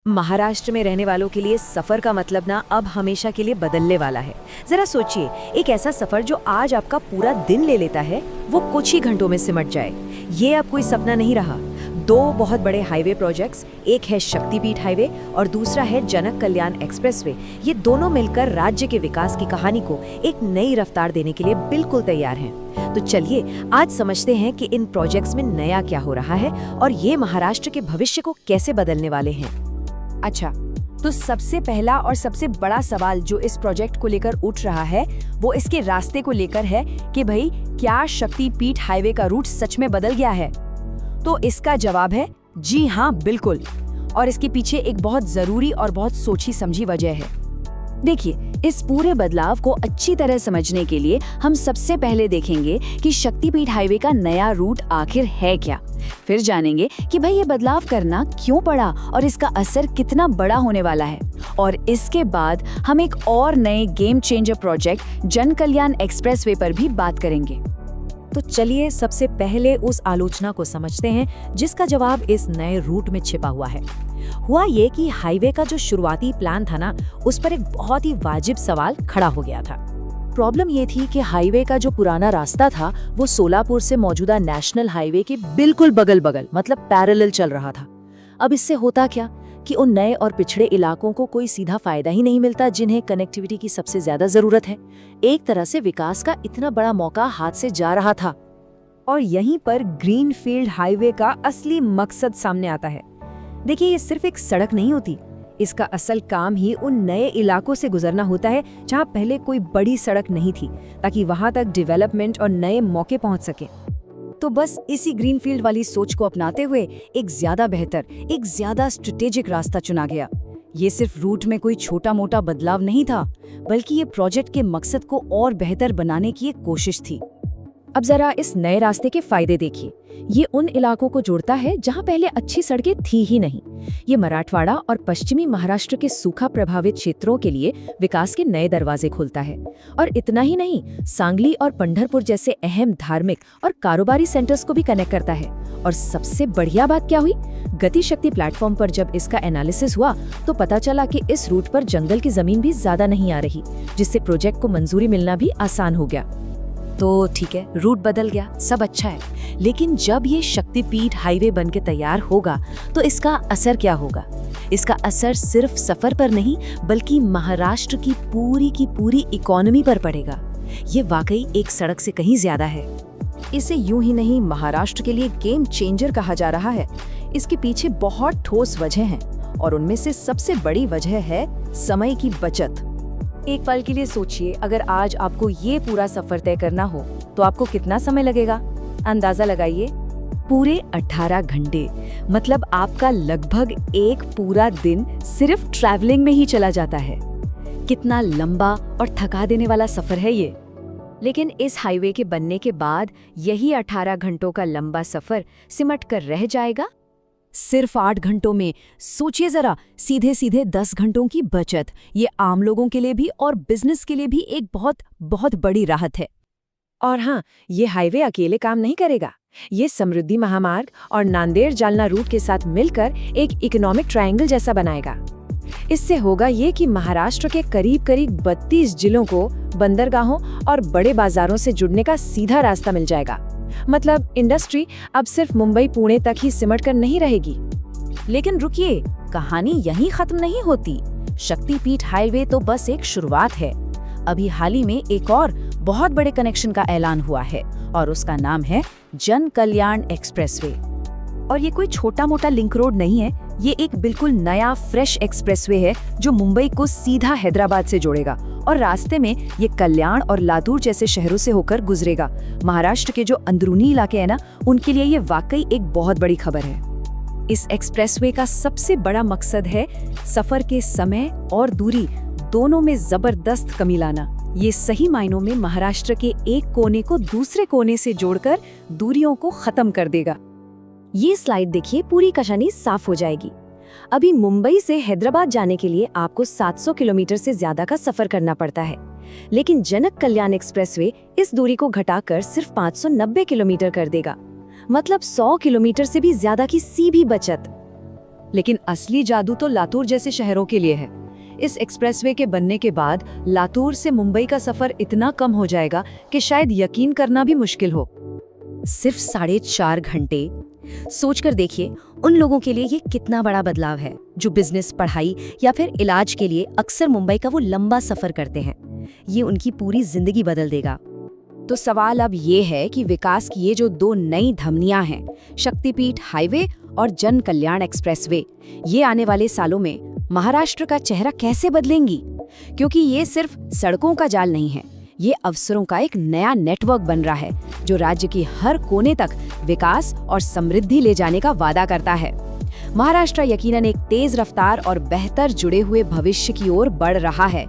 महाराष्ट्र में रहने वालों के लिए सफर का मतलब ना अब हमेशा के लिए बदलने वाला है। जरा सोचिए, एक ऐसा सफर जो आज आपका पूरा दिन ले लेता है वो कुछ ही घंटों में सिमट जाए। ये अब कोई सपना नहीं रहा। दो बहुत बड़े हाईवे प्रोजेक्ट्स, एक है शक्तिपीठ हाईवे और दूसरा है जनक कल्याण एक्सप्रेसवे, ये दोनों मिलकर राज्य के विकास की कहानी को एक नई रफ्तार देने के लिए बिल्कुल तैयार हैं। तो चलिए आज समझते हैं कि इन प्रोजेक्ट्स में नया क्या हो रहा है और ये महाराष्ट्र के भविष्य को कैसे बदलने वाले हैं। अच्छा, तो सबसे पहला और सबसे बड़ा सवाल जो इस प्रोजेक्ट को लेकर उठ रहा है वो इसके रास्ते को लेकर है कि भाई क्या शक्तिपीठ हाईवे का रूट सच में बदल गया है। तो इसका जवाब है जी हाँ, बिल्कुल। और इसके पीछे एक बहुत जरूरी और बहुत सोची समझी वजह है। देखिए, इस पूरे बदलाव को अच्छी तरह समझने के लिए हम सबसे पहले देखेंगे कि शक्तिपीठ हाईवे का नया रूट आखिर है क्या। फिर जानेंगे कि भाई ये बदलाव करना क्यों पड़ा और इसका असर कितना बड़ा होने वाला है। और इसके बाद हम एक और नए गेम चेंजर प्रोजेक्ट जन कल्याण एक्सप्रेसवे पर भी बात करेंगे। तो चलिए सबसे पहले उस आलोचना को समझते हैं जिसका जवाब इस नए रूट में छिपा हुआ है। हुआ ये कि हाईवे का जो शुरुआती प्लान था ना, उस पर एक बहुत ही वाजिब सवाल खड़ा हो गया था। प्रॉब्लम ये थी कि हाईवे का जो पुराना रास्ता था वो सोलापुर से मौजूदा नेशनल हाईवे के बिल्कुल बगल मतलब पैरेलल चल रहा था। अब इससे होता क्या कि उन नए और पिछड़े इलाकों को कोई सीधा फायदा ही नहीं मिलता जिन्हें कनेक्टिविटी की सबसे ज्यादा जरूरत है। एक तरह से विकास का इतना बड़ा मौका हाथ से जा रहा था। और यहीं पर ग्रीनफील्ड हाईवे का असली मकसद सामने आता है। देखिए, ये सिर्फ एक सड़क नहीं होती, इसका असल काम ही उन नए इलाकों से गुजरना होता है जहां पहले कोई बड़ी सड़क नहीं थी, ताकि वहां तक डेवलपमेंट और नए मौके पहुंच सके। तो बस इसी ग्रीनफील्ड वाली सोच को अपनाते हुए एक ज्यादा बेहतर, एक ज्यादा स्ट्रेटेजिक रास्ता चुना गया। ये सिर्फ रूट में कोई छोटा मोटा बदलाव नहीं था, बल्कि ये प्रोजेक्ट के मकसद को और बेहतर बनाने की एक कोशिश थी। अब जरा इस नए रास्ते के फायदे देखिए। ये उन इलाकों को जोड़ता है जहां पहले अच्छी सड़कें थी ही नहीं। ये मराठवाड़ा और पश्चिमी महाराष्ट्र के सूखा प्रभावित क्षेत्रों के लिए विकास के नए दरवाजे खोलता है। और इतना ही नहीं, सांगली और पंढरपुर जैसे अहम धार्मिक और कारोबारी सेंटर्स को भी कनेक्ट करता है। और सबसे बढ़िया बात क्या हुई, गति शक्ति प्लेटफॉर्म पर जब इसका एनालिसिस हुआ तो पता चला कि इस रूट पर जंगल की जमीन भी ज्यादा नहीं आ रही, जिससे प्रोजेक्ट को मंजूरी मिलना भी आसान हो गया। तो ठीक है, रूट बदल गया, सब अच्छा है, लेकिन जब ये शक्तिपीठ हाईवे बनके तैयार होगा तो इसका असर क्या होगा? इसका असर सिर्फ सफर पर नहीं बल्कि महाराष्ट्र की पूरी इकोनॉमी पर पड़ेगा। ये वाकई एक सड़क से कहीं ज्यादा है। इसे यूं ही नहीं महाराष्ट्र के लिए गेम चेंजर कहा जा रहा है। इसके पीछे बहुत ठोस वजह हैं और उनमें से सबसे बड़ी वजह है समय की बचत। एक पल के लिए सोचिए, अगर आज आपको ये पूरा सफर तय करना हो तो आपको कितना समय लगेगा? अंदाजा लगाइए, पूरे 18 घंटे। मतलब आपका लगभग एक पूरा दिन सिर्फ ट्रैवलिंग में ही चला जाता है। कितना लंबा और थका देने वाला सफर है ये। लेकिन इस हाईवे के बनने के बाद यही 18 घंटों का लंबा सफर सिमट कर रह जाएगा सिर्फ 8 घंटों में। सोचिए जरा, सीधे सीधे 10 घंटों की बचत। ये आम लोगों के लिए भी और बिजनेस के लिए भी एक बहुत बड़ी राहत है। और हाँ, ये हाईवे अकेले काम नहीं करेगा। ये समृद्धि महामार्ग और नांदेड़ जालना रूट के साथ मिलकर एक इकोनॉमिक ट्रायंगल जैसा बनाएगा। इससे होगा ये कि महाराष्ट्र के करीब 32 जिलों को बंदरगाहों और बड़े बाजारों से जुड़ने का सीधा रास्ता मिल जाएगा। मतलब इंडस्ट्री अब सिर्फ मुंबई पुणे तक ही सिमट कर नहीं रहेगी। लेकिन रुकिए, कहानी यहीं खत्म नहीं होती। शक्तिपीठ हाईवे तो बस एक शुरुआत है। अभी हाल ही में एक और बहुत बड़े कनेक्शन का ऐलान हुआ है और उसका नाम है जन कल्याण एक्सप्रेसवे। और ये कोई छोटा मोटा लिंक रोड नहीं है, ये एक बिल्कुल नया फ्रेश एक्सप्रेसवे है जो मुंबई को सीधा हैदराबाद से जोड़ेगा। और रास्ते में ये कल्याण और लातूर जैसे शहरों से होकर गुजरेगा। महाराष्ट्र के जो अंदरूनी इलाके हैं ना, उनके लिए ये वाकई एक बहुत बड़ी खबर है। इस एक्सप्रेसवे का सबसे बड़ा मकसद है सफर के समय और दूरी दोनों में जबरदस्त कमी लाना। ये सही मायनों में महाराष्ट्र के एक कोने को दूसरे कोने से जोड़कर दूरियों को खत्म कर देगा। ये स्लाइड देखिए, पूरी कहानी साफ हो जाएगी। अभी मुंबई से हैदराबाद जाने के लिए आपको 700 किलोमीटर से ज्यादा का सफर करना पड़ता है, लेकिन जनक कल्याण एक्सप्रेसवे इस दूरी को घटाकर सिर्फ 590 किलोमीटर कर देगा। मतलब 100 किलोमीटर से भी ज्यादा की सीधी बचत। लेकिन असली जादू तो लातूर जैसे शहरों के लिए है। इस एक्सप्रेसवे के बनने के बाद लातूर से मुंबई का सफर इतना कम हो जाएगा कि शायद यकीन करना भी मुश्किल हो। सिर्फ 4.5 घंटे। सोचकर देखिए उन लोगों के लिए ये कितना बड़ा बदलाव है जो बिजनेस, पढ़ाई या फिर इलाज के लिए अक्सर मुंबई का वो लंबा सफर करते हैं। ये उनकी पूरी जिंदगी बदल देगा। तो सवाल अब ये है कि विकास की ये जो 2 नई धमनियां हैं, शक्तिपीठ हाईवे और जन कल्याण एक्सप्रेसवे, ये आने वाले सालों में महाराष्ट्र का चेहरा कैसे बदलेंगी? क्योंकि ये सिर्फ सड़कों का जाल नहीं है, ये अवसरों का एक नया नेटवर्क बन रहा है जो राज्य की हर कोने तक विकास और समृद्धि ले जाने का वादा करता है। महाराष्ट्र यकीनन एक तेज रफ्तार और बेहतर जुड़े हुए भविष्य की ओर बढ़ रहा है।